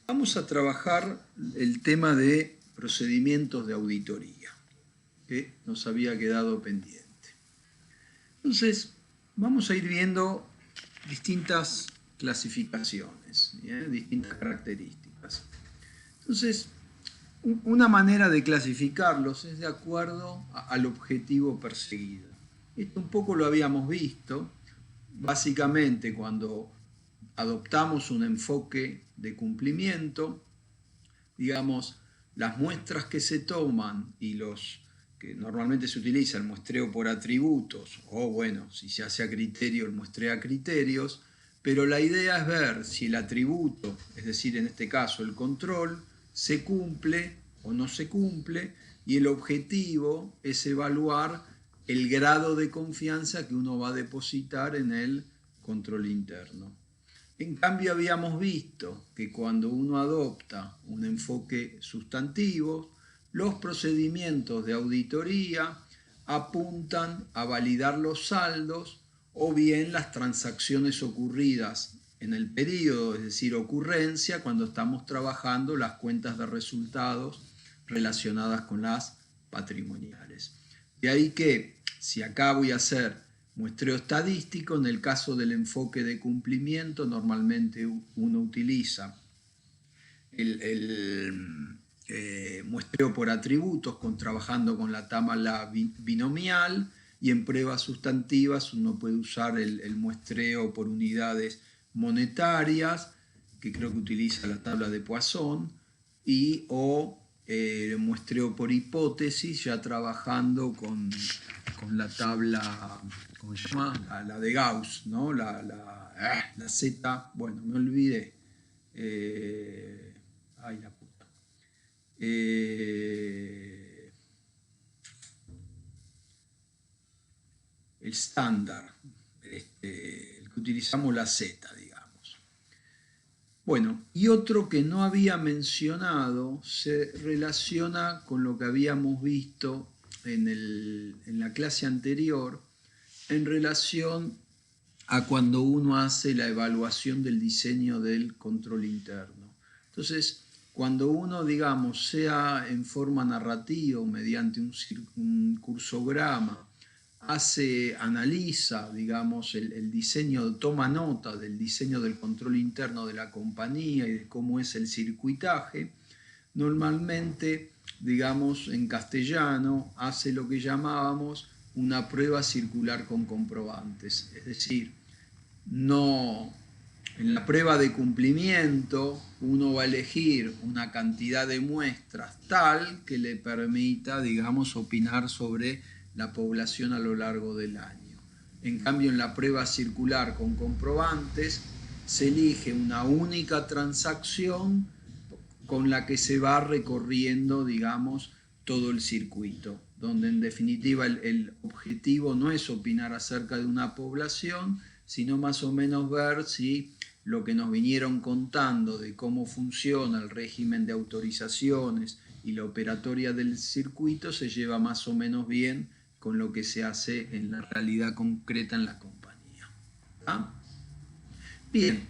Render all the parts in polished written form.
Vamos a trabajar el tema de procedimientos de auditoría, que nos había quedado pendiente. Entonces, vamos a ir viendo distintas clasificaciones, distintas características. Entonces, una manera de clasificarlos es de acuerdo al objetivo perseguido. Esto un poco lo habíamos visto, básicamente cuando adoptamos un enfoque de cumplimiento, digamos, las muestras que se toman y los que normalmente se utiliza el muestreo por atributos, o bueno, si se hace a criterio, el muestreo a criterios, pero la idea es ver si el atributo, es decir, en este caso el control, se cumple o no se cumple, y el objetivo es evaluar el grado de confianza que uno va a depositar en el control interno. En cambio, habíamos visto que cuando uno adopta un enfoque sustantivo, los procedimientos de auditoría apuntan a validar los saldos o bien las transacciones ocurridas en el periodo, es decir, ocurrencia, cuando estamos trabajando las cuentas de resultados relacionadas con las patrimoniales. De ahí que, si acá voy a hacer muestreo estadístico, en el caso del enfoque de cumplimiento, normalmente uno utiliza el muestreo por atributos, trabajando con la tabla binomial, y en pruebas sustantivas uno puede usar el muestreo por unidades monetarias, que creo que utiliza la tabla de Poisson, o muestreo por hipótesis, ya trabajando con la tabla, ¿cómo se llama? La de Gauss, ¿no? La Z, bueno, me olvidé. Ay, la puta. El estándar, el que utilizamos la Z, digamos. Bueno, y otro que no había mencionado se relaciona con lo que habíamos visto en la clase anterior en relación a cuando uno hace la evaluación del diseño del control interno. Entonces, cuando uno, digamos, sea en forma narrativa o mediante un cursograma, analiza, digamos, el diseño, toma nota del diseño del control interno de la compañía y de cómo es el circuitaje, normalmente, digamos, en castellano, hace lo que llamábamos una prueba circular con comprobantes. Es decir, no, en la prueba de cumplimiento uno va a elegir una cantidad de muestras tal que le permita, digamos, opinar sobre la población a lo largo del año. En cambio, en la prueba circular con comprobantes se elige una única transacción con la que se va recorriendo, digamos, todo el circuito, donde en definitiva el objetivo no es opinar acerca de una población, sino más o menos ver si lo que nos vinieron contando de cómo funciona el régimen de autorizaciones y la operatoria del circuito se lleva más o menos bien con lo que se hace en la realidad concreta en la compañía. ¿Ah? Bien,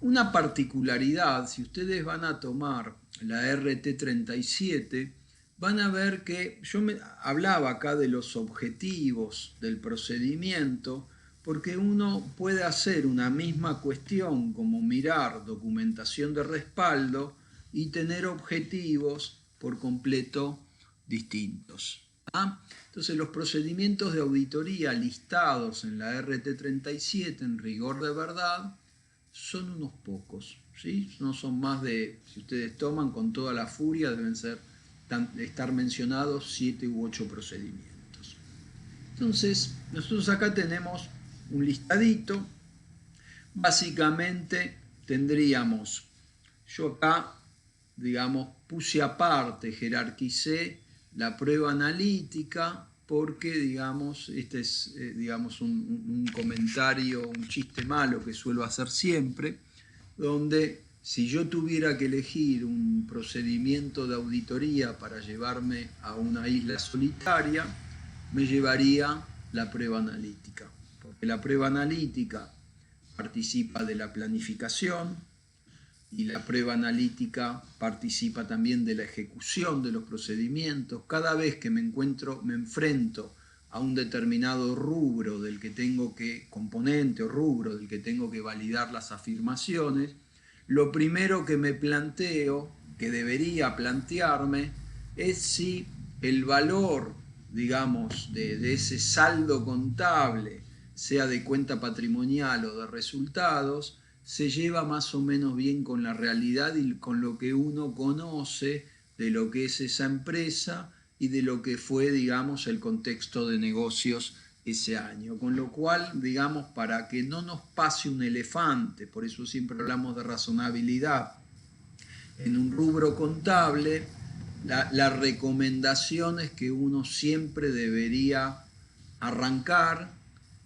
una particularidad, si ustedes van a tomar la RT37, van a ver que yo hablaba acá de los objetivos del procedimiento, porque uno puede hacer una misma cuestión como mirar documentación de respaldo y tener objetivos por completo distintos. ¿Ah? Entonces, los procedimientos de auditoría listados en la RT37 en rigor de verdad son unos pocos, ¿sí? No son más de, si ustedes toman con toda la furia, deben estar mencionados 7 u 8 procedimientos. Entonces, nosotros acá tenemos un listadito. Básicamente tendríamos, yo acá, digamos, puse aparte, jerarquicé la prueba analítica, porque, digamos, este es, digamos, un comentario, un chiste malo que suelo hacer siempre, donde si yo tuviera que elegir un procedimiento de auditoría para llevarme a una isla solitaria, me llevaría la prueba analítica, porque la prueba analítica participa de la planificación, y la prueba analítica participa también de la ejecución de los procedimientos. Cada vez que me enfrento a un determinado rubro del que tengo que, componente o rubro del que tengo que validar las afirmaciones, lo primero que me planteo, que debería plantearme, es si el valor, digamos, de ese saldo contable, sea de cuenta patrimonial o de resultados, se lleva más o menos bien con la realidad y con lo que uno conoce de lo que es esa empresa y de lo que fue, digamos, el contexto de negocios ese año. Con lo cual, digamos, para que no nos pase un elefante, por eso siempre hablamos de razonabilidad, en un rubro contable, la recomendación es que uno siempre debería arrancar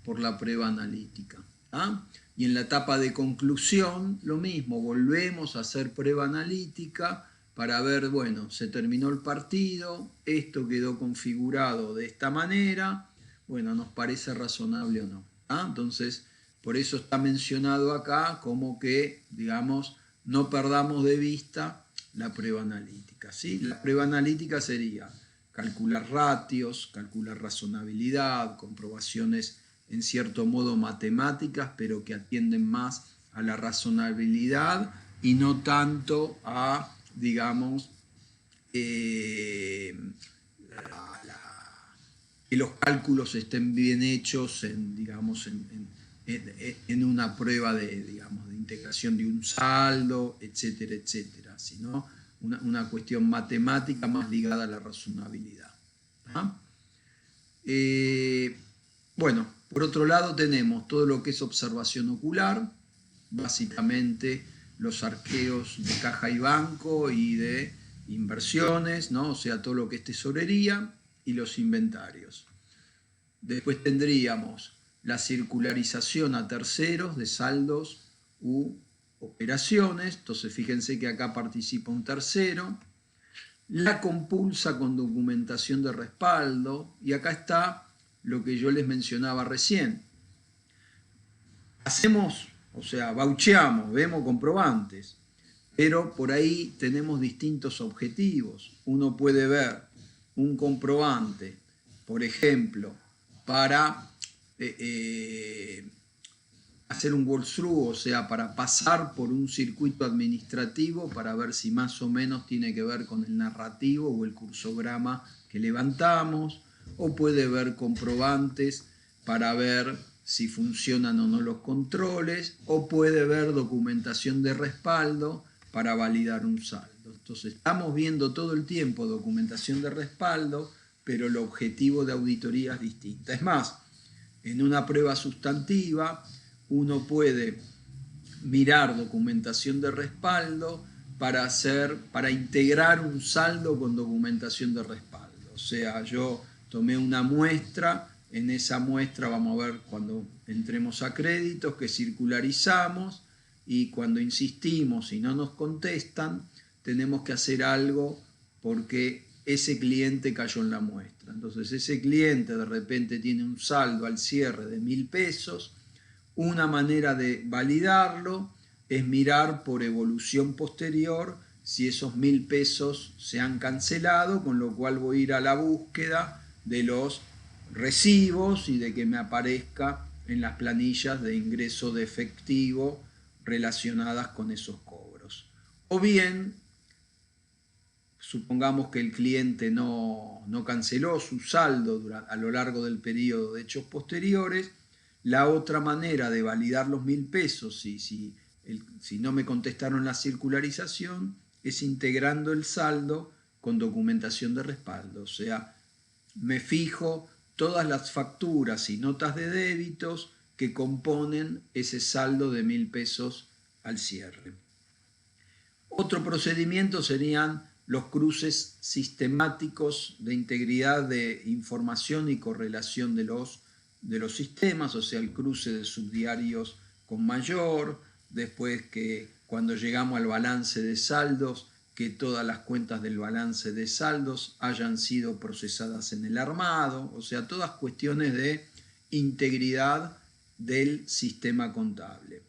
por la prueba analítica. ¿Ah? Y en la etapa de conclusión, lo mismo, volvemos a hacer prueba analítica para ver, bueno, se terminó el partido, esto quedó configurado de esta manera, bueno, nos parece razonable o no. ¿Ah? Entonces, por eso está mencionado acá como que, digamos, no perdamos de vista la prueba analítica. ¿Sí? La prueba analítica sería calcular ratios, calcular razonabilidad, comprobaciones en cierto modo matemáticas, pero que atienden más a la razonabilidad y no tanto a, digamos, que los cálculos estén bien hechos en, digamos, en una prueba digamos, de integración de un saldo, etcétera, etcétera, sino una cuestión matemática más ligada a la razonabilidad. ¿Ah? Bueno, por otro lado tenemos todo lo que es observación ocular, básicamente los arqueos de caja y banco y de inversiones, ¿no? O sea, todo lo que es tesorería y los inventarios. Después tendríamos la circularización a terceros de saldos u operaciones, entonces fíjense que acá participa un tercero, la compulsa con documentación de respaldo, y acá está lo que yo les mencionaba recién. Hacemos, o sea, voucheamos, vemos comprobantes, pero por ahí tenemos distintos objetivos. Uno puede ver un comprobante, por ejemplo, para hacer un walkthrough, o sea, para pasar por un circuito administrativo para ver si más o menos tiene que ver con el narrativo o el cursograma que levantamos, o puede ver comprobantes para ver si funcionan o no los controles, o puede ver documentación de respaldo para validar un saldo. Entonces, estamos viendo todo el tiempo documentación de respaldo, pero el objetivo de auditoría es distinto. Es más, en una prueba sustantiva, uno puede mirar documentación de respaldo para integrar un saldo con documentación de respaldo. O sea, yo tomé una muestra, en esa muestra vamos a ver cuando entremos a créditos que circularizamos, y cuando insistimos y no nos contestan, tenemos que hacer algo porque ese cliente cayó en la muestra. Entonces ese cliente de repente tiene un saldo al cierre de 1.000 pesos. Una manera de validarlo es mirar por evolución posterior si esos 1.000 pesos se han cancelado, con lo cual voy a ir a la búsqueda de los recibos y de que me aparezca en las planillas de ingreso de efectivo relacionadas con esos cobros. O bien, supongamos que el cliente no canceló su saldo a lo largo del periodo de hechos posteriores. La otra manera de validar los 1.000 pesos, si no me contestaron la circularización, es integrando el saldo con documentación de respaldo. O sea, me fijo todas las facturas y notas de débitos que componen ese saldo de 1.000 pesos al cierre. Otro procedimiento serían los cruces sistemáticos de integridad de información y correlación de los sistemas, o sea, el cruce de subdiarios con mayor, después que cuando llegamos al balance de saldos, que todas las cuentas del balance de saldos hayan sido procesadas en el armado, o sea, todas cuestiones de integridad del sistema contable.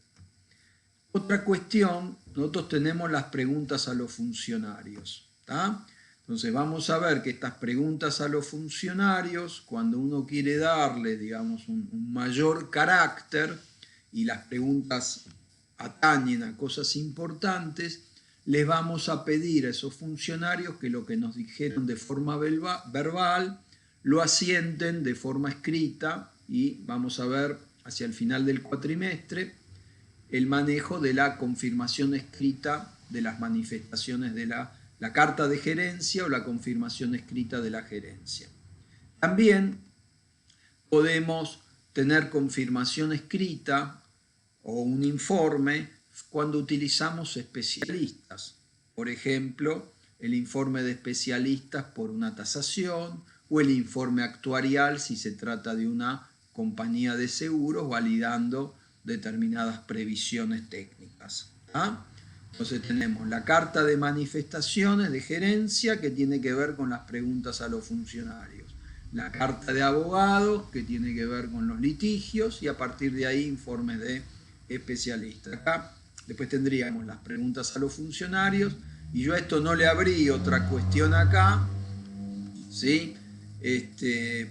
Otra cuestión, nosotros tenemos las preguntas a los funcionarios. ¿Tá? Entonces vamos a ver que estas preguntas a los funcionarios, cuando uno quiere darle, digamos, un mayor carácter, y las preguntas atañen a cosas importantes, les vamos a pedir a esos funcionarios que lo que nos dijeron de forma verbal lo asienten de forma escrita, y vamos a ver hacia el final del cuatrimestre el manejo de la confirmación escrita de las manifestaciones de la carta de gerencia o la confirmación escrita de la gerencia. También podemos tener confirmación escrita o un informe cuando utilizamos especialistas. Por ejemplo, el informe de especialistas por una tasación o el informe actuarial si se trata de una compañía de seguros validando determinadas previsiones técnicas. ¿Ah? Entonces tenemos la carta de manifestaciones de gerencia que tiene que ver con las preguntas a los funcionarios, la carta de abogado que tiene que ver con los litigios y a partir de ahí informes de especialistas. Acá después tendríamos las preguntas a los funcionarios y yo a esto no le abrí otra cuestión acá, ¿sí?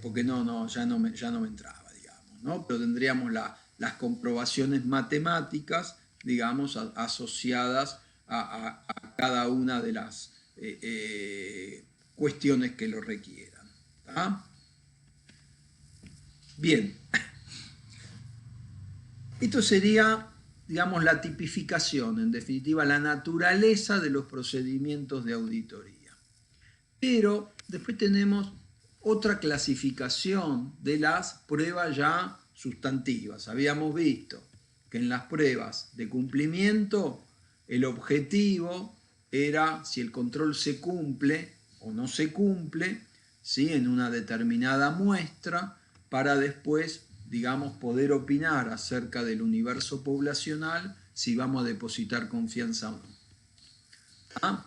Porque ya no me entraba, digamos, ¿no? Pero tendríamos las comprobaciones matemáticas, digamos, asociadas a cada una de las cuestiones que lo requieran. ¿Tá? Bien. Esto sería, digamos, la tipificación, en definitiva, la naturaleza de los procedimientos de auditoría. Pero después tenemos otra clasificación de las pruebas ya sustantivas. Habíamos visto que en las pruebas de cumplimiento el objetivo era si el control se cumple o no se cumple, ¿sí? En una determinada muestra para después, digamos, poder opinar acerca del universo poblacional si vamos a depositar confianza o no. ¿Ah?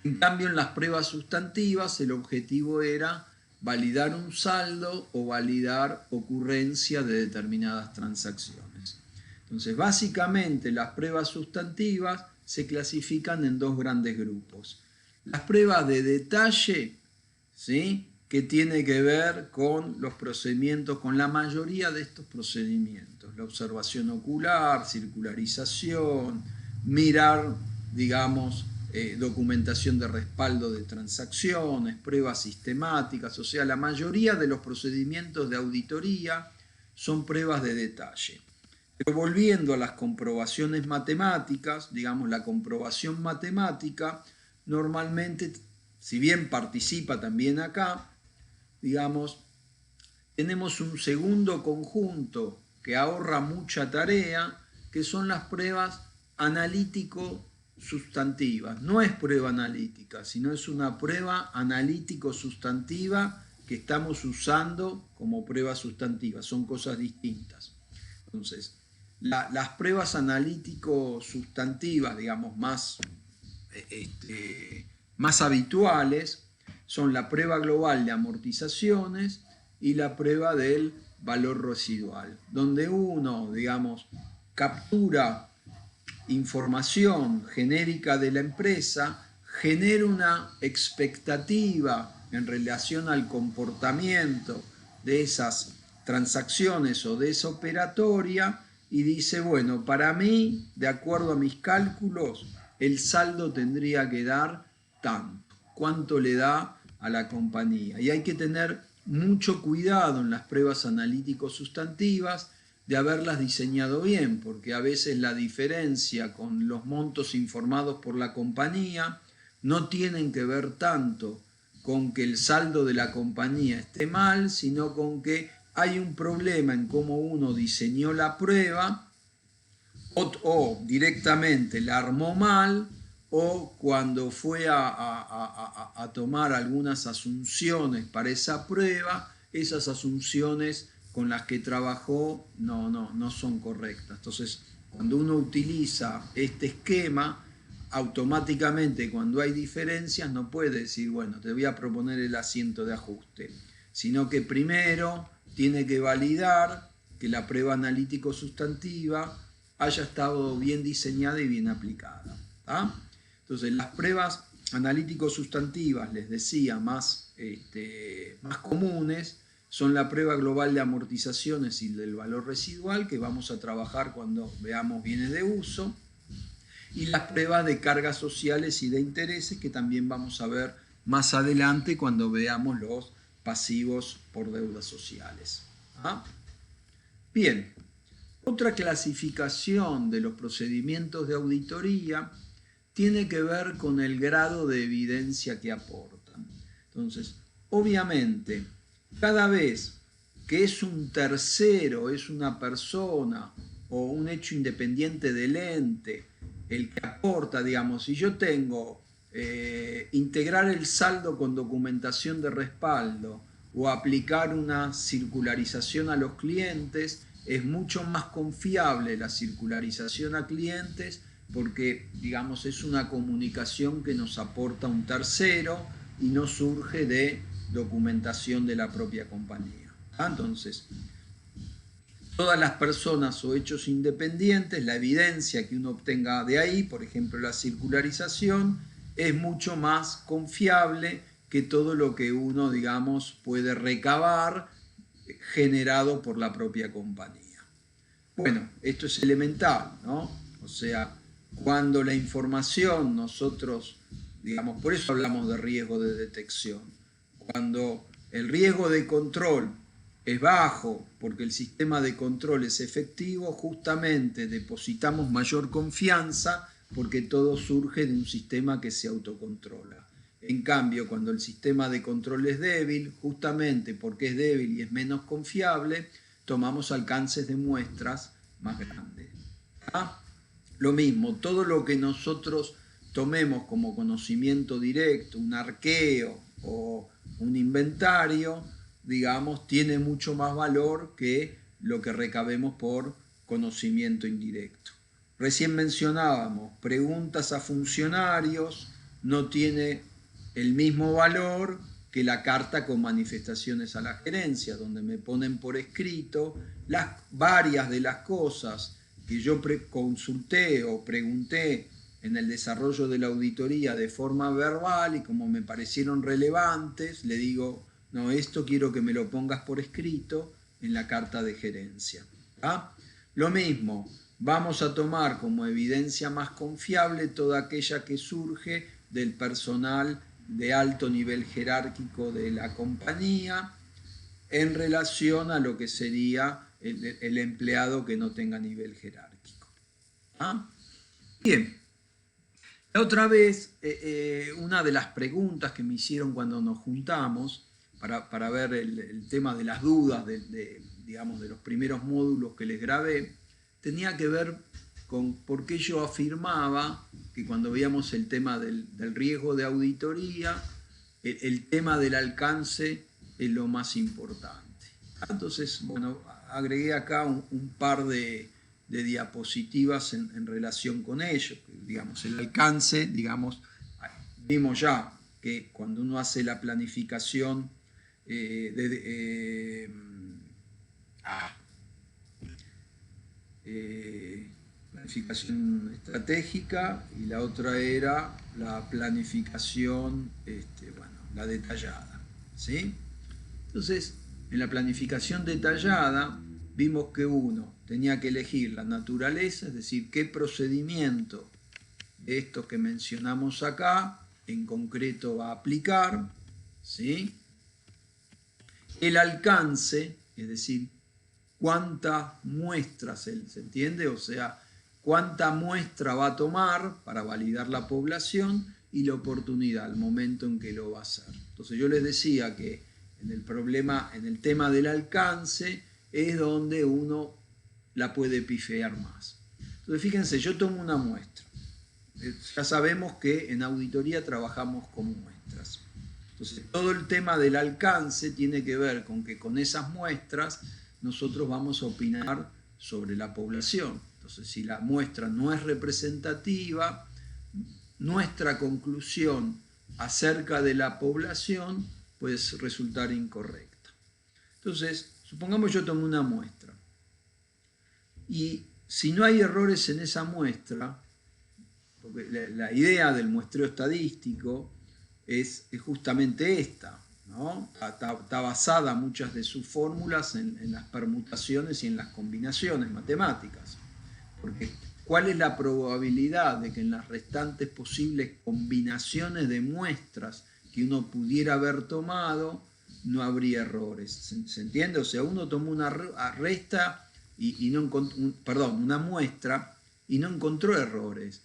En cambio, en las pruebas sustantivas el objetivo era validar un saldo o validar ocurrencia de determinadas transacciones. Entonces, básicamente las pruebas sustantivas se clasifican en dos grandes grupos. Las pruebas de detalle, ¿sí? Que tiene que ver con los procedimientos, con la mayoría de estos procedimientos, la observación ocular, circularización, mirar, digamos, documentación de respaldo de transacciones, pruebas sistemáticas, o sea, la mayoría de los procedimientos de auditoría son pruebas de detalle. Pero volviendo a las comprobaciones matemáticas, digamos, la comprobación matemática normalmente, si bien participa también acá, digamos, tenemos un segundo conjunto que ahorra mucha tarea, que son las pruebas analítico-sustantivas. No es prueba analítica, sino es una prueba analítico-sustantiva que estamos usando como prueba sustantiva. Son cosas distintas. Entonces, las pruebas analítico-sustantivas, digamos, más habituales, son la prueba global de amortizaciones y la prueba del valor residual, donde uno, digamos, captura información genérica de la empresa, genera una expectativa en relación al comportamiento de esas transacciones o de esa operatoria y dice, bueno, para mí, de acuerdo a mis cálculos, el saldo tendría que dar tanto. ¿Cuánto le da a la compañía? Y hay que tener mucho cuidado en las pruebas analítico-sustantivas de haberlas diseñado bien, porque a veces la diferencia con los montos informados por la compañía no tienen que ver tanto con que el saldo de la compañía esté mal, sino con que hay un problema en cómo uno diseñó la prueba o directamente la armó mal, o cuando fue a tomar algunas asunciones para esa prueba, esas asunciones con las que trabajó no son correctas. Entonces, cuando uno utiliza este esquema, automáticamente cuando hay diferencias no puede decir, bueno, te voy a proponer el asiento de ajuste, sino que primero tiene que validar que la prueba analítico-sustantiva haya estado bien diseñada y bien aplicada. Entonces, las pruebas analítico-sustantivas, les decía, más comunes, son la prueba global de amortizaciones y del valor residual, que vamos a trabajar cuando veamos bienes de uso, y las pruebas de cargas sociales y de intereses, que también vamos a ver más adelante cuando veamos los pasivos por deudas sociales. Bien, otra clasificación de los procedimientos de auditoría tiene que ver con el grado de evidencia que aportan. Entonces, obviamente, cada vez que es un tercero, es una persona o un hecho independiente del ente el que aporta, digamos, si yo tengo integrar el saldo con documentación de respaldo o aplicar una circularización a los clientes, es mucho más confiable la circularización a clientes porque, digamos, es una comunicación que nos aporta un tercero y no surge de documentación de la propia compañía. Entonces, todas las personas o hechos independientes, la evidencia que uno obtenga de ahí, por ejemplo la circularización, es mucho más confiable que todo lo que uno, digamos, puede recabar generado por la propia compañía. Bueno, esto es elemental, ¿no? O sea, cuando la información nosotros, digamos, por eso hablamos de riesgo de detección, cuando el riesgo de control es bajo porque el sistema de control es efectivo, justamente depositamos mayor confianza porque todo surge de un sistema que se autocontrola. En cambio, cuando el sistema de control es débil, justamente porque es débil y es menos confiable, tomamos alcances de muestras más grandes. Lo mismo, todo lo que nosotros tomemos como conocimiento directo, un arqueo o un inventario, digamos, tiene mucho más valor que lo que recabemos por conocimiento indirecto. Recién mencionábamos, preguntas a funcionarios no tiene el mismo valor que la carta con manifestaciones a la gerencia, donde me ponen por escrito varias de las cosas que yo consulté o pregunté en el desarrollo de la auditoría de forma verbal y como me parecieron relevantes, le digo, no, esto quiero que me lo pongas por escrito en la carta de gerencia. Lo mismo, vamos a tomar como evidencia más confiable toda aquella que surge del personal de alto nivel jerárquico de la compañía en relación a lo que sería el empleado que no tenga nivel jerárquico. Bien, la otra vez, una de las preguntas que me hicieron cuando nos juntamos para ver el tema de las dudas digamos, de los primeros módulos que les grabé, tenía que ver con por qué yo afirmaba que cuando veíamos el tema del riesgo de auditoría, el tema del alcance es lo más importante. Entonces, bueno, agregué acá un par de diapositivas en relación con ello. Digamos, el alcance, digamos, vimos ya que cuando uno hace la planificación planificación estratégica y la otra era la planificación, la detallada, ¿sí? Entonces, en la planificación detallada vimos que uno tenía que elegir la naturaleza, es decir, qué procedimiento de estos que mencionamos acá en concreto va a aplicar, ¿sí? El alcance, es decir, cuántas muestras, ¿se entiende? O sea, cuánta muestra va a tomar para validar la población y la oportunidad, el momento en que lo va a hacer. Entonces yo les decía que en el tema del alcance es donde uno la puede pifear más. Entonces fíjense, yo tomo una muestra. Ya sabemos que en auditoría trabajamos con muestras. Entonces todo el tema del alcance tiene que ver con que con esas muestras nosotros vamos a opinar sobre la población. Entonces, si la muestra no es representativa, nuestra conclusión acerca de la población puede resultar incorrecta. Entonces, supongamos yo tomé una muestra y si no hay errores en esa muestra, porque la idea del muestreo estadístico es justamente esta, ¿no? Está basada muchas de sus fórmulas en las permutaciones y en las combinaciones matemáticas. Porque ¿cuál es la probabilidad de que en las restantes posibles combinaciones de muestras que uno pudiera haber tomado no habría errores? ¿Se entiende? O sea, uno tomó una resta y no encontró, una muestra y no encontró errores,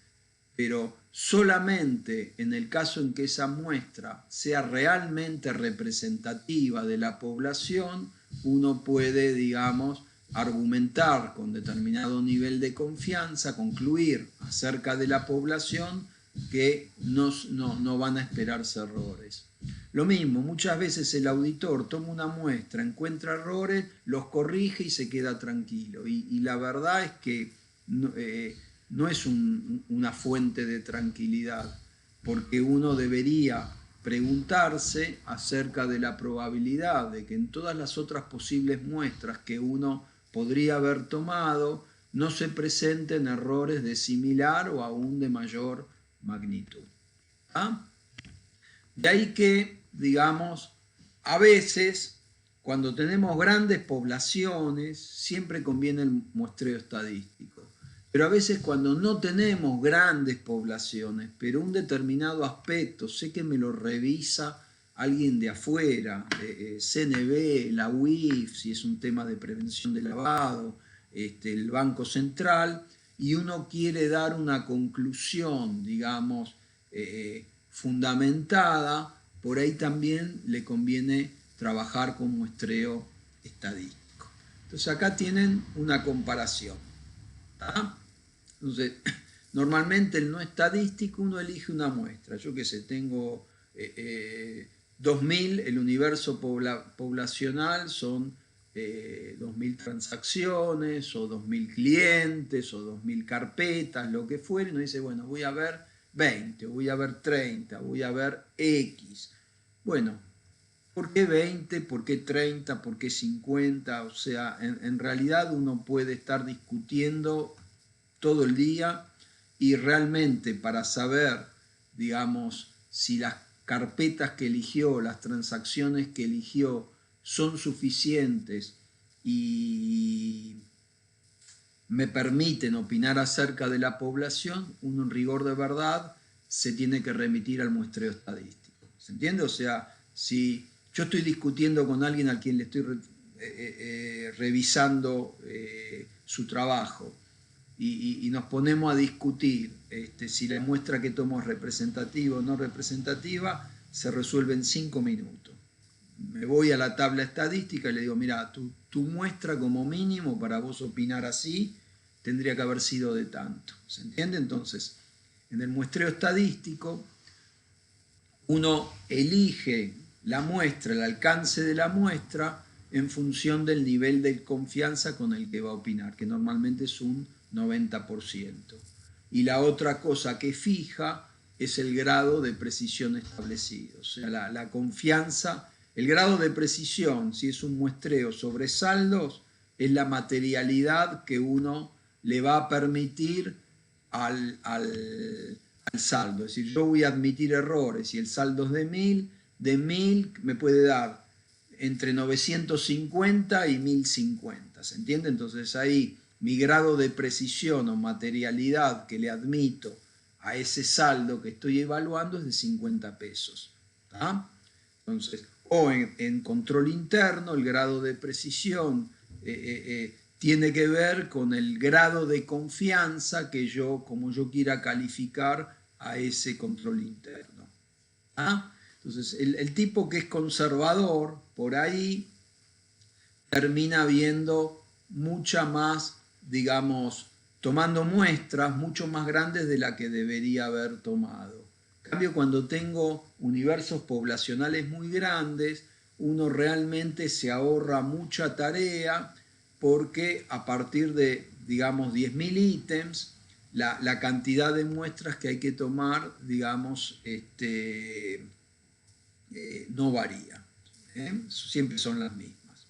pero solamente en el caso en que esa muestra sea realmente representativa de la población, uno puede, digamos, argumentar con determinado nivel de confianza, concluir acerca de la población que no van a esperarse errores. Lo mismo, muchas veces el auditor toma una muestra, encuentra errores, los corrige y se queda tranquilo. Y la verdad es que no es una fuente de tranquilidad, porque uno debería preguntarse acerca de la probabilidad de que en todas las otras posibles muestras que uno podría haber tomado no se presenten errores de similar o aún de mayor magnitud. ¿Ah? De ahí que, digamos, a veces, cuando tenemos grandes poblaciones, siempre conviene el muestreo estadístico. Pero a veces cuando no tenemos grandes poblaciones, pero un determinado aspecto, sé que me lo revisa alguien de afuera, CNB, la UIF, si es un tema de prevención de lavado, el Banco Central, y uno quiere dar una conclusión, digamos, fundamentada, por ahí también le conviene trabajar con muestreo estadístico. Entonces acá tienen una comparación. ¿Tá? Entonces, normalmente el no estadístico uno elige una muestra. Yo qué sé, tengo 2000, el universo poblacional son 2000 transacciones o 2000 clientes o 2000 carpetas, lo que fuere. Uno dice, bueno, voy a ver 20, voy a ver 30, voy a ver X. Bueno, ¿por qué 20? ¿Por qué 30? ¿Por qué 50? O sea, en realidad uno puede estar discutiendo todo el día y realmente para saber, digamos, si las carpetas que eligió, las transacciones que eligió son suficientes y me permiten opinar acerca de la población, uno en rigor de verdad se tiene que remitir al muestreo estadístico. ¿Se entiende? O sea, si yo estoy discutiendo con alguien a quien le estoy revisando su trabajo y nos ponemos a discutir si la muestra que tomo es representativa o no representativa, se resuelve en 5 minutos. Me voy a la tabla estadística y le digo, mira, tu muestra como mínimo para vos opinar así tendría que haber sido de tanto. ¿Se entiende? Entonces, en el muestreo estadístico, uno elige la muestra, el alcance de la muestra, en función del nivel de confianza con el que va a opinar, que normalmente es un 90%. Y la otra cosa que fija es el grado de precisión establecido, o sea, la confianza. El grado de precisión, si es un muestreo sobre saldos, es la materialidad que uno le va a permitir al saldo. Es decir, yo voy a admitir errores y el saldo es de 1000 me puede dar entre 950 y 1050. ¿Se entiende? Entonces ahí mi grado de precisión o materialidad que le admito a ese saldo que estoy evaluando es de 50 pesos. ¿Tá? Entonces, o en control interno, el grado de precisión tiene que ver con el grado de confianza que yo, como yo quiera calificar a ese control interno. ¿Ah? Entonces, el tipo que es conservador, por ahí, termina viendo mucha más, digamos, tomando muestras mucho más grandes de la que debería haber tomado. En cambio, cuando tengo universos poblacionales muy grandes, uno realmente se ahorra mucha tarea porque a partir de, digamos, 10.000 ítems, la cantidad de muestras que hay que tomar, digamos, no varía. Siempre son las mismas.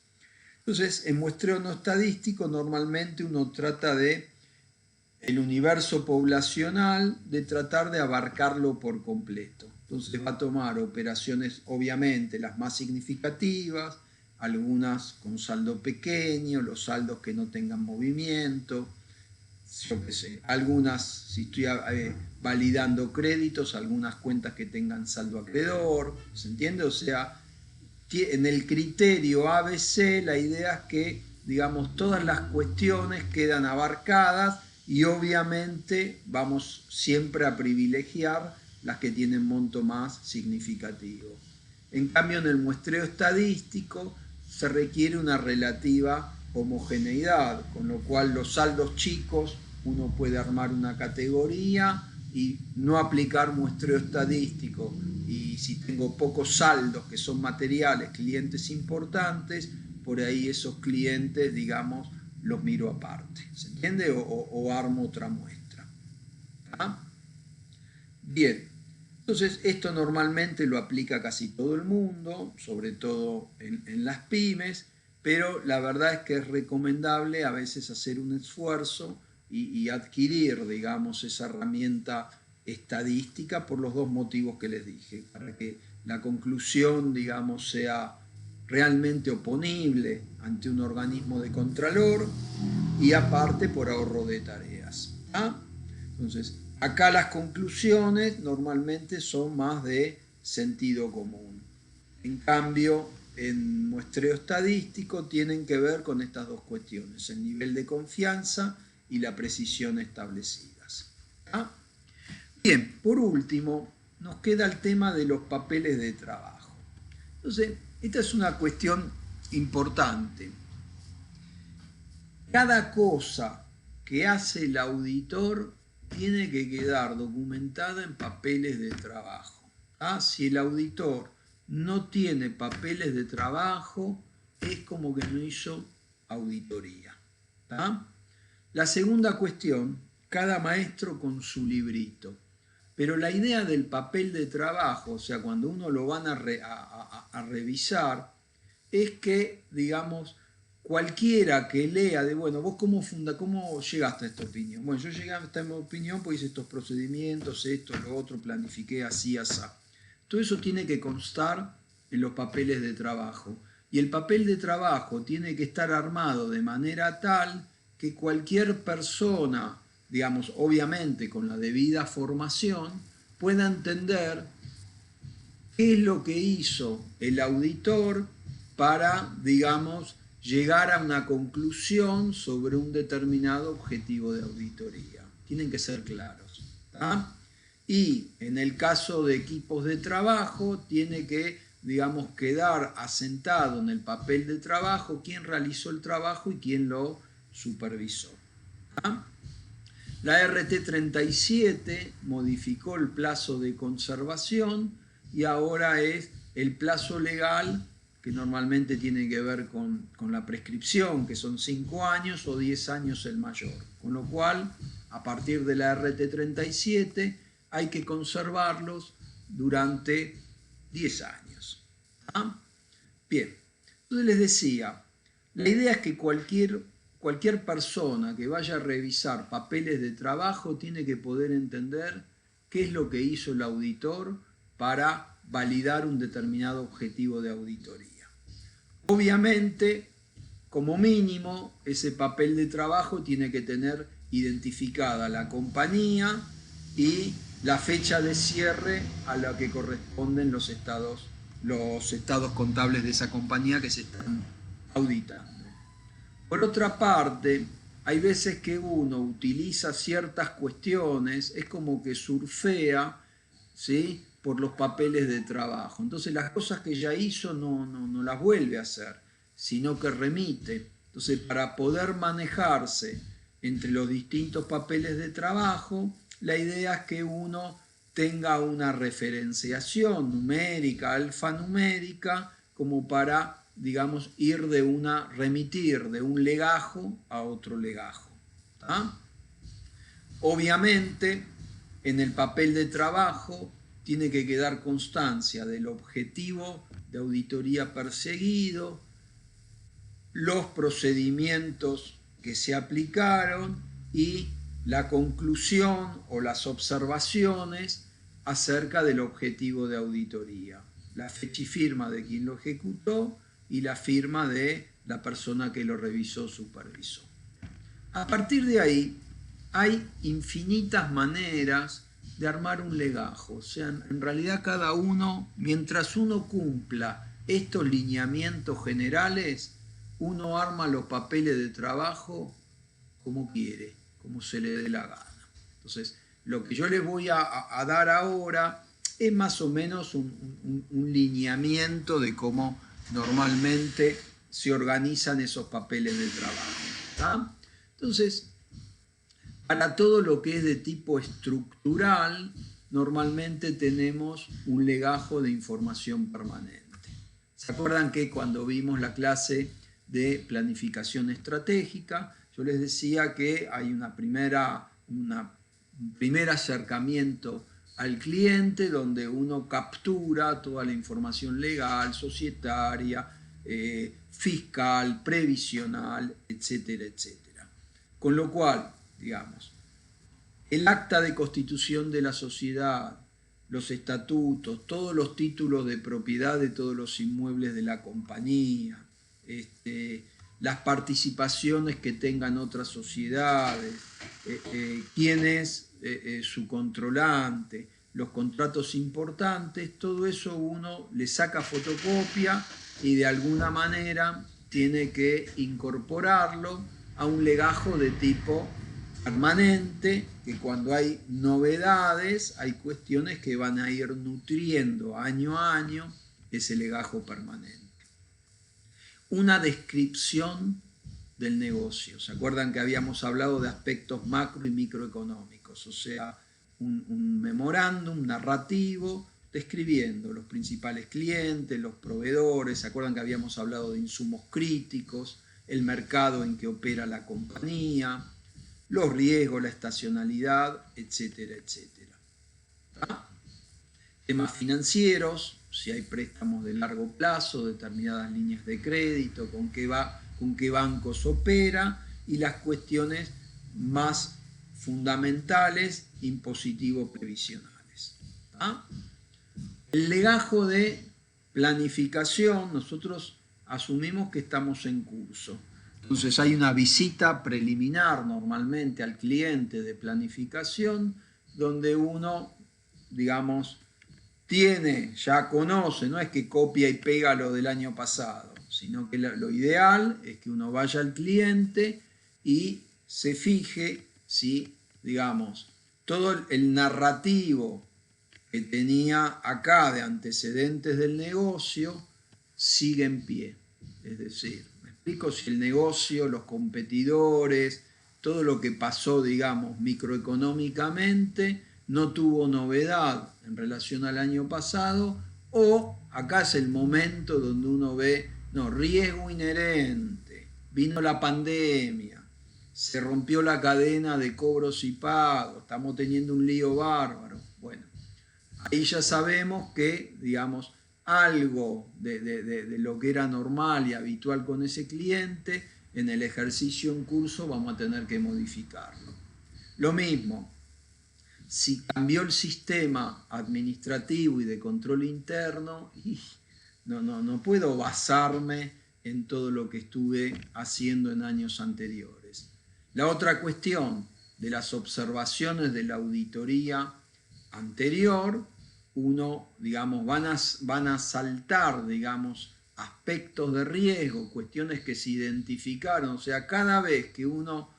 Entonces, en muestreo no estadístico, normalmente uno trata de el universo poblacional, de tratar de abarcarlo por completo. Entonces va a tomar operaciones, obviamente, las más significativas, algunas con saldo pequeño, los saldos que no tengan movimiento, yo qué sé, algunas, si estoy validando créditos, algunas cuentas que tengan saldo acreedor, ¿se entiende? O sea, en el criterio ABC la idea es que, digamos, todas las cuestiones quedan abarcadas y obviamente vamos siempre a privilegiar las que tienen monto más significativo. En cambio, en el muestreo estadístico se requiere una relativa homogeneidad, con lo cual los saldos chicos uno puede armar una categoría y no aplicar muestreo estadístico. Y si tengo pocos saldos que son materiales, clientes importantes, por ahí esos clientes, digamos, los miro aparte. ¿Se entiende? O armo otra muestra. ¿Ah? Bien. Entonces, esto normalmente lo aplica casi todo el mundo, sobre todo en las pymes, pero la verdad es que es recomendable a veces hacer un esfuerzo y adquirir, digamos, esa herramienta estadística por los dos motivos que les dije, para que la conclusión, digamos, sea realmente oponible ante un organismo de contralor y aparte por ahorro de tareas. ¿Ah? Entonces, acá las conclusiones normalmente son más de sentido común. En cambio, en muestreo estadístico tienen que ver con estas dos cuestiones, el nivel de confianza y la precisión establecidas. ¿Ah? Bien, por último, nos queda el tema de los papeles de trabajo. Entonces, esta es una cuestión importante. Cada cosa que hace el auditor tiene que quedar documentada en papeles de trabajo. ¿Ah? Si el auditor no tiene papeles de trabajo, es como que no hizo auditoría. ¿Ah? La segunda cuestión, cada maestro con su librito. Pero la idea del papel de trabajo, o sea, cuando uno lo van a revisar, es que, digamos, cualquiera que lea de, bueno, vos cómo llegaste a esta opinión. Bueno, yo llegué a esta opinión porque hice estos procedimientos, esto, lo otro, planifiqué así, así. Todo eso tiene que constar en los papeles de trabajo. Y el papel de trabajo tiene que estar armado de manera tal que cualquier persona, digamos, obviamente con la debida formación, pueda entender qué es lo que hizo el auditor para, digamos, llegar a una conclusión sobre un determinado objetivo de auditoría. Tienen que ser claros. ¿Tá? Y en el caso de equipos de trabajo, tiene que, digamos, quedar asentado en el papel de trabajo quién realizó el trabajo y quién lo supervisó. ¿Tá? La RT37 modificó el plazo de conservación y ahora es el plazo legal que normalmente tiene que ver con la prescripción, que son 5 años o 10 años el mayor. Con lo cual, a partir de la RT37 hay que conservarlos durante 10 años. ¿Ah? Bien, entonces les decía, la idea es que cualquier persona que vaya a revisar papeles de trabajo tiene que poder entender qué es lo que hizo el auditor para validar un determinado objetivo de auditoría. Obviamente, como mínimo, ese papel de trabajo tiene que tener identificada la compañía y la fecha de cierre a la que corresponden los estados contables de esa compañía que se están auditando. Por otra parte, hay veces que uno utiliza ciertas cuestiones, es como que surfea, ¿sí?, por los papeles de trabajo. Entonces las cosas que ya hizo no las vuelve a hacer, sino que remite. Entonces, para poder manejarse entre los distintos papeles de trabajo, la idea es que uno tenga una referenciación numérica, alfanumérica, como para, digamos, remitir de un legajo a otro legajo. ¿Tá? Obviamente, en el papel de trabajo tiene que quedar constancia del objetivo de auditoría perseguido, los procedimientos que se aplicaron y la conclusión o las observaciones acerca del objetivo de auditoría, la fecha y firma de quien lo ejecutó y la firma de la persona que lo revisó o supervisó. A partir de ahí hay infinitas maneras de armar un legajo, o sea, en realidad cada uno, mientras uno cumpla estos lineamientos generales, uno arma los papeles de trabajo como quiere, como se le dé la gana. Entonces, lo que yo les voy a dar ahora es más o menos un lineamiento de cómo normalmente se organizan esos papeles de trabajo, ¿tá? Entonces, para todo lo que es de tipo estructural, normalmente tenemos un legajo de información permanente. ¿Se acuerdan que cuando vimos la clase de planificación estratégica, yo les decía que hay un primer acercamiento al cliente donde uno captura toda la información legal, societaria, fiscal, previsional, etcétera, etcétera. Con lo cual, digamos, el acta de constitución de la sociedad, los estatutos, todos los títulos de propiedad de todos los inmuebles de la compañía, las participaciones que tengan otras sociedades, quién es su controlante, los contratos importantes, todo eso uno le saca fotocopia y de alguna manera tiene que incorporarlo a un legajo de tipo permanente, que cuando hay novedades, hay cuestiones que van a ir nutriendo año a año ese legajo permanente. Una descripción del negocio. ¿Se acuerdan que habíamos hablado de aspectos macro y microeconómicos? O sea, un memorándum narrativo describiendo los principales clientes, los proveedores. ¿Se acuerdan que habíamos hablado de insumos críticos, el mercado en que opera la compañía, los riesgos, la estacionalidad, etcétera, etcétera? ¿Ah? Temas financieros, si hay préstamos de largo plazo, determinadas líneas de crédito, con qué bancos opera, y las cuestiones más fundamentales, impositivos previsionales. ¿Ah? El legajo de planificación, nosotros asumimos que estamos en curso. Entonces hay una visita preliminar normalmente al cliente de planificación donde uno, digamos, ya conoce, no es que copia y pega lo del año pasado, sino que lo ideal es que uno vaya al cliente y se fije si, digamos, todo el narrativo que tenía acá de antecedentes del negocio sigue en pie. Es decir, me explico, si el negocio, los competidores, todo lo que pasó, digamos, microeconómicamente, no tuvo novedad en relación al año pasado, o acá es el momento donde uno ve, no, riesgo inherente, vino la pandemia, se rompió la cadena de cobros y pagos, estamos teniendo un lío bárbaro. Bueno, ahí ya sabemos que, digamos, algo de lo que era normal y habitual con ese cliente, en el ejercicio en curso vamos a tener que modificarlo. Lo mismo, si cambió el sistema administrativo y de control interno, no puedo basarme en todo lo que estuve haciendo en años anteriores. La otra cuestión de las observaciones de la auditoría anterior, uno, digamos, van a saltar, digamos, aspectos de riesgo, cuestiones que se identificaron, o sea, cada vez que uno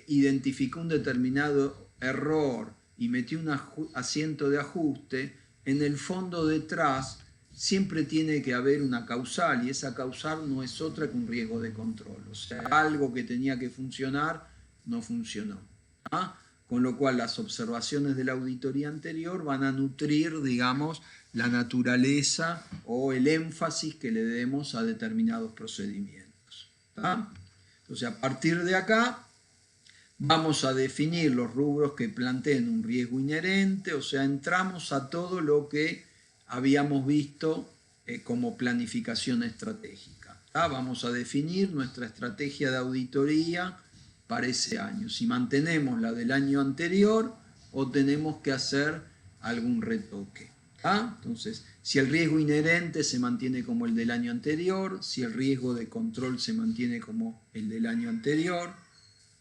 identificó un determinado error y metió un asiento de ajuste, en el fondo detrás siempre tiene que haber una causal, y esa causal no es otra que un riesgo de control, o sea, algo que tenía que funcionar no funcionó. ¿Ah? Con lo cual las observaciones de la auditoría anterior van a nutrir, digamos, la naturaleza o el énfasis que le demos a determinados procedimientos. ¿Tá? Entonces, a partir de acá, vamos a definir los rubros que planteen un riesgo inherente, o sea, entramos a todo lo que habíamos visto como planificación estratégica. ¿Tá? Vamos a definir nuestra estrategia de auditoría para ese año, si mantenemos la del año anterior o tenemos que hacer algún retoque. Entonces, si el riesgo inherente se mantiene como el del año anterior, si el riesgo de control se mantiene como el del año anterior,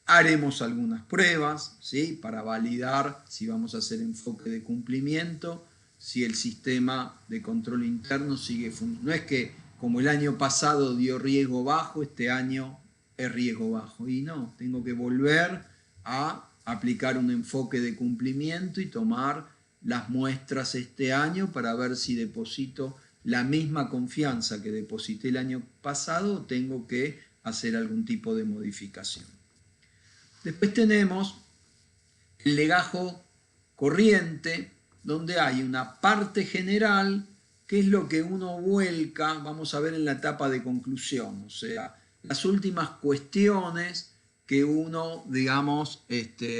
haremos algunas pruebas, ¿sí?, para validar si vamos a hacer enfoque de cumplimiento, si el sistema de control interno sigue funcionando. No es que como el año pasado dio riesgo bajo, este año es riesgo bajo. Y no, tengo que volver a aplicar un enfoque de cumplimiento y tomar las muestras este año para ver si deposito la misma confianza que deposité el año pasado o tengo que hacer algún tipo de modificación. Después tenemos el legajo corriente, donde hay una parte general que es lo que uno vuelca, vamos a ver en la etapa de conclusión, o sea, las últimas cuestiones que uno, digamos,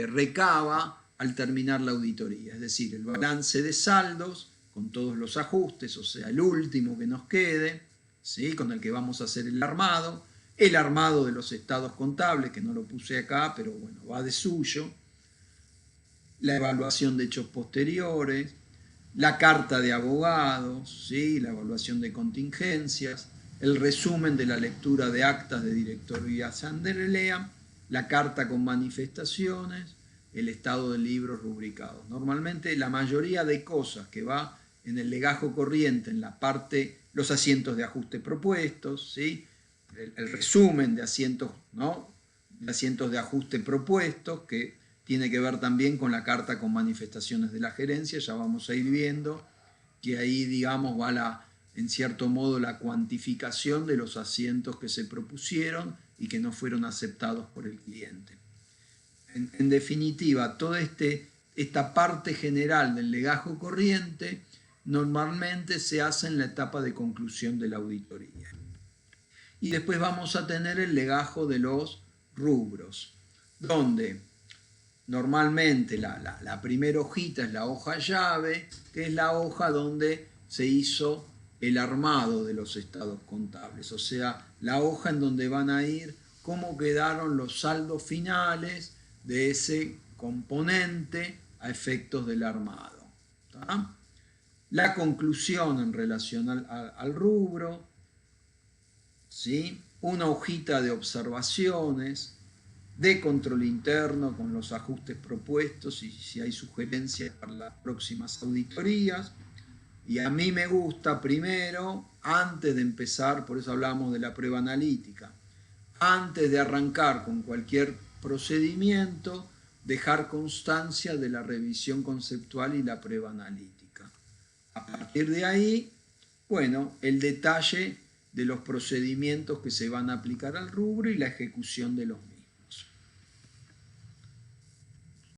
recaba al terminar la auditoría, es decir, el balance de saldos con todos los ajustes, o sea, el último que nos quede, ¿sí?, con el que vamos a hacer el armado de los estados contables, que no lo puse acá, pero bueno, va de suyo, la evaluación de hechos posteriores, la carta de abogados, ¿sí?, la evaluación de contingencias, el resumen de la lectura de actas de directorio asamblea, la carta con manifestaciones, el estado de libros rubricados. Normalmente la mayoría de cosas que va en el legajo corriente, en la parte, los asientos de ajuste propuestos, ¿sí?, el resumen de asientos, ¿no?, de asientos de ajuste propuestos, que tiene que ver también con la carta con manifestaciones de la gerencia. Ya vamos a ir viendo que ahí, digamos, va en cierto modo la cuantificación de los asientos que se propusieron y que no fueron aceptados por el cliente. En definitiva, toda esta parte general del legajo corriente normalmente se hace en la etapa de conclusión de la auditoría. Y después vamos a tener el legajo de los rubros, donde normalmente la primera hojita es la hoja llave, que es la hoja donde se hizo el armado de los estados contables, o sea, la hoja en donde van a ir cómo quedaron los saldos finales de ese componente a efectos del armado. ¿Tá? La conclusión en relación al rubro, ¿sí?, una hojita de observaciones, de control interno con los ajustes propuestos y si hay sugerencias para las próximas auditorías. Y a mí me gusta primero, antes de empezar, por eso hablamos de la prueba analítica, antes de arrancar con cualquier procedimiento, dejar constancia de la revisión conceptual y la prueba analítica. A partir de ahí, bueno, el detalle de los procedimientos que se van a aplicar al rubro y la ejecución de los